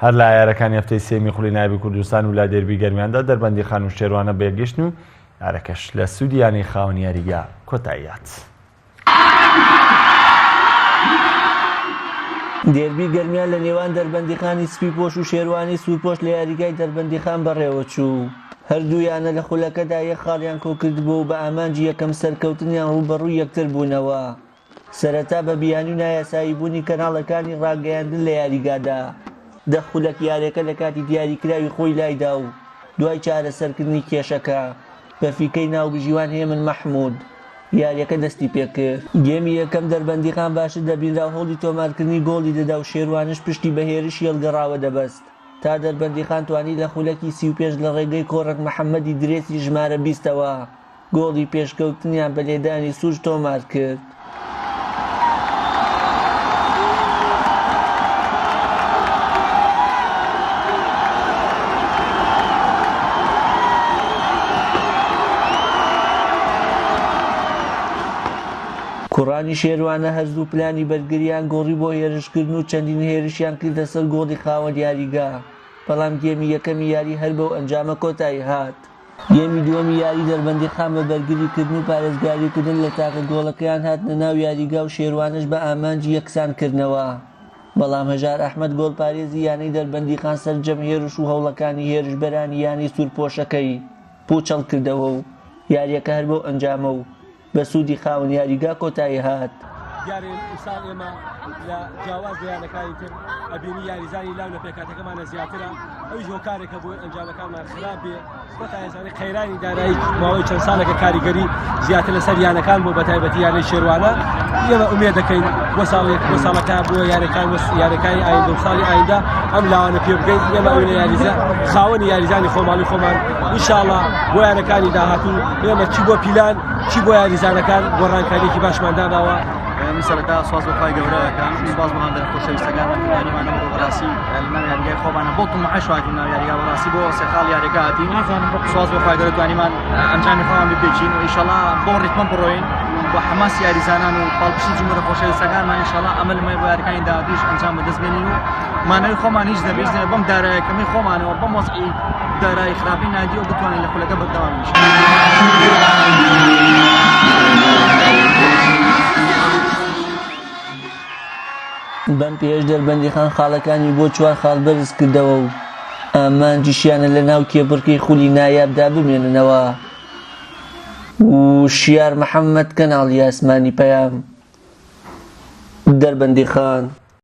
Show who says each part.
Speaker 1: هەر لە یارەکانی هەفتەی سێمی خولی نایبی کوردستان و لا دەربی گەرمیاندا دەربەندی خان و شێروانە بێگەشتن و یارەکەش لە سوودیانی خاوەن یاریگا کۆتاییات.
Speaker 2: دێربی گەرمیان لە نێوان دەربەندیخانی سپیپۆش و شێروانی سوورپۆش لە یاریگای دەربەندیخان بەڕێوە چوو. هەردوویانە لە خولەکەدا یەک خاڵیان کۆکردبوو و بە ئامانجی یەکەم سەرکەوتنیان ڕوبەڕووی یەکتر بوونەوە. سەرەتا بە بیانی و نایاسایی بوونی کەناڵەکانی ڕاگەیاندن لە یاریگادا دەخولەک یاریەکە لە کاتی دیاریکراوی خۆی لایدا و دوای چارەسەرکردنی کێشەکە بە فیکەی ناوبژیوان هێمن مەحموود یاریەکە دەستی پێکرد. گێمی یەکەم دەربەندیخان باشتر دەبینرا و هەوڵی تۆمارکردنی گۆڵی دەدا و شێروانش پشتی بە هێرش هێڵگەڕاوە دەبەست تا دەربەندیخان توانی لە خولەکی 35 لە ڕێگەی کۆڕەک محەممەدی درێسی ژمارە 20ەوە گۆڵی پێشکەوتنیان بە لێدانی سوور تۆمار کرد. کوڕانی شێروانە هەرزوو پلانی بەرگریان گۆڕی بۆ هێرشکردن و چەندین هێرشیان کردە سەر گۆڵی خاوەن یاریگا، بەڵام گێمی یەکەمی یاری هەر بەو ئەنجامە کۆتایی هات. گێمی دووەمی یاری دەربەندیخان بە بەرگریکردن و پارێزگاریکردن لە تاقە گۆڵەکەیان هاتنە ناو یاریگا و شێروانش بە ئامانجی یەکسانکردنەوە، بەڵام هەژار ئەحمەد گۆڵپارێزی یانەی دەربەندیخان سەرجەم هێرش و هەوڵەکانی هێرشبەرانی یانی سوورپۆشەکەی پوچەڵ کردەوە و یاریەکە هەر بەو ئەنجامە و بە سوودی خاوەن یاریگا کۆتایی هات.
Speaker 3: دیارێن ئێستا ئێمە لە جیاواز دیارەکانی تر ئەبینی یاریزانی لاو لە پێکاتەکەمانە زیاترە، ئەویش هۆکارێکە بۆ ئەنجامەکانمان خراپ بێ بۆ تایەزانی خەیرانی دارایی ماوەی چەند ساڵێکە کاریگەری زیاتر لەسەر یانەکان بۆ بەتایبەتی یانەی شێروانە. ئێمە ئومێد دەکەین بۆ ساڵەکە بۆ یارەکانی ئایندا و ساڵی ئایندا ئەم لاوانە پێ بگەین. ئێمە ئەوێنە یاریزە خاوەنی یاریزانی خۆماڵی خۆمان ئینشاڵڵا بۆ یارەکانی داهاتوو ئێمە چی بۆ پیلان چی بۆ یاریزانەکان گۆڕانکاریێکی باشمان داباوە.
Speaker 4: من سەرەتا سواز بۆ خی گەورەکەم سواز بۆ هەندێک خۆشەویستەکانمان یاریمانە بۆ بەڕاستی لەناو یاریگای خۆمانە بۆ تومەحەش هاتین ناو یاریگا بەڕاستی بۆ سێ خاڵ یاریگا هاتین. سواز بۆ خی گەورە توانیمان ئەنجامی خۆمان ببێچین و ئینشاڵڵا بۆ ڕیتمە بڕۆین بۆ حەماس یاریزانان و پاڵپشتی جمهورە خۆشەویستەکانمان ئینشاڵڵا ئەمەلمە بۆ یاریەکانی داهاتووش ئەنجام بەدەست بێنین و مانەوەی خۆمان هیچ دەبێت بەم داراییەکەمی خۆمانەوە بەم وەزعی دارایی خراپی نادی و بتوانین لە خولەکە بەردەوام بشین.
Speaker 2: بەم پێش دەربەندیخان خاڵەکانی بۆ 4 خاڵ بەرز کردەوە و ئامانجیشیانە لە ناو کێبڕکەی خولی نایابدا بمێننەوە و شیار محەممەد کەناڵی ئاسمانی پەیام دەربەندیخان.